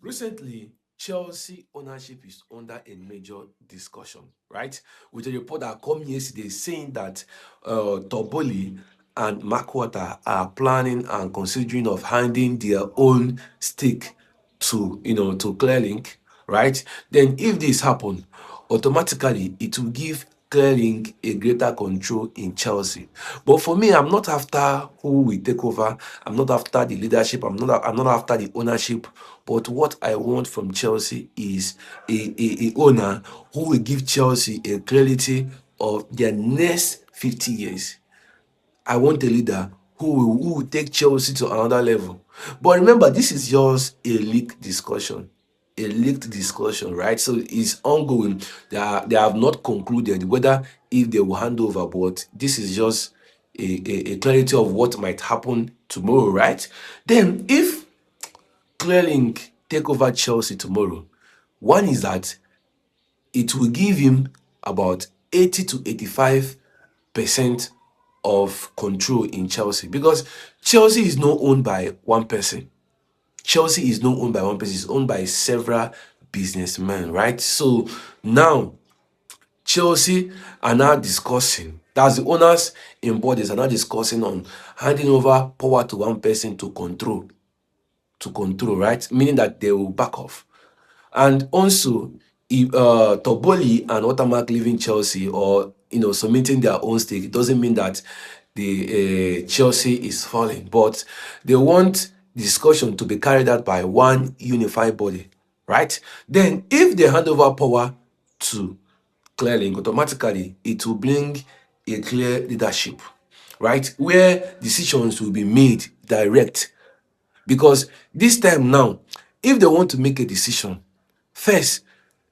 Recently, Chelsea ownership is under a major discussion, right? With a report that come yesterday saying that Toboli and Markwater are planning and considering of handing their own stake to Clearlink, right? Then if this happen, automatically it will give Clearlink a greater control in Chelsea. But for me, I'm not after who will take over. I'm not after the leadership. I'm not after the ownership. But what I want from Chelsea is a owner who will give Chelsea a clarity of their next 50 years. I want a leader who will take Chelsea to another level. But remember, this is just a leaked discussion. A leaked discussion, right? So it's ongoing. They have not concluded whether if they will hand over, but this is just a clarity of what might happen tomorrow, right? Then if Clearlink take over Chelsea tomorrow, one is that it will give him about 80 to 85% of control in Chelsea, because Chelsea is not owned by one person. Chelsea is not owned by one person, it's owned by several businessmen, right? So now Chelsea are now discussing, that's the owners in bodies are now discussing on handing over power to one person to control, right? Meaning that they will back off. And also, if Toboli and Watermark leaving Chelsea or submitting their own stake, it doesn't mean that the Chelsea is falling, but they want discussion to be carried out by one unified body, right? Then, if they hand over power to Clearlink, automatically it will bring a clear leadership, right? Where decisions will be made direct. Because this time now, if they want to make a decision, first,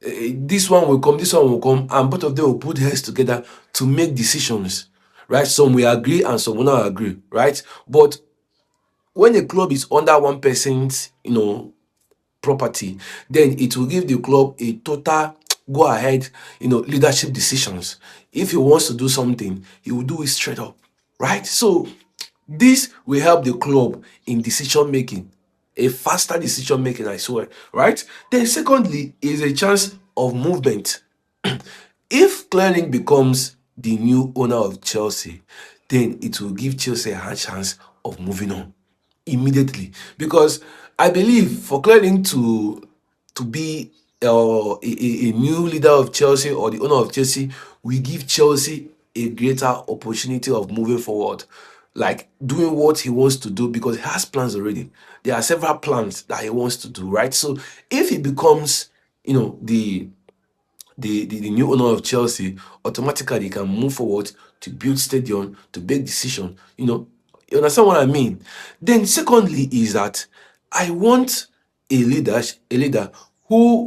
this one will come, this one will come, and both of them will put heads together to make decisions, right? Some will agree and some will not agree, right? But when a club is under one person's, property, then it will give the club a total go ahead, leadership decisions. If he wants to do something, he will do it straight up, right? So this will help the club in decision making, a faster decision making, I swear, right? Then, secondly, is a chance of movement. If Clearlink becomes the new owner of Chelsea, then it will give Chelsea a high chance of moving on immediately. Because I believe for Clearlink to be a new leader of Chelsea or the owner of Chelsea, we give Chelsea a greater opportunity of moving forward, like doing what he wants to do, because he has plans already. There are several plans that he wants to do, right? So if he becomes, the new owner of Chelsea, automatically can move forward to build stadium, to make decision. You understand what I mean? Then, secondly, is that I want a leader who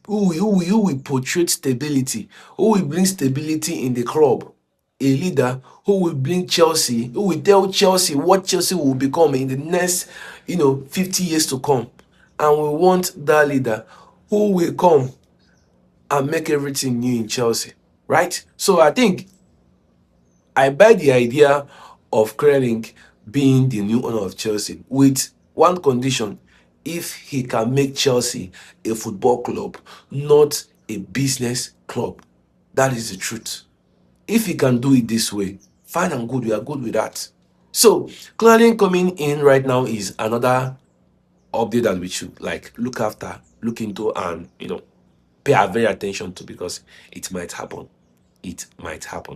will portray stability, who will bring stability in the club. A leader who will bring Chelsea, who will tell Chelsea what Chelsea will become in the next, 50 years to come. And we want that leader who will come and make everything new in Chelsea, right? So I think I buy the idea of Krelink being the new owner of Chelsea with one condition: if he can make Chelsea a football club, not a business club. That is the truth. If he can do it this way, fine and good, we are good with that. So, Krelink coming in right now is another update that we should look after, look into, and pay our very attention to, because it might happen. It might happen.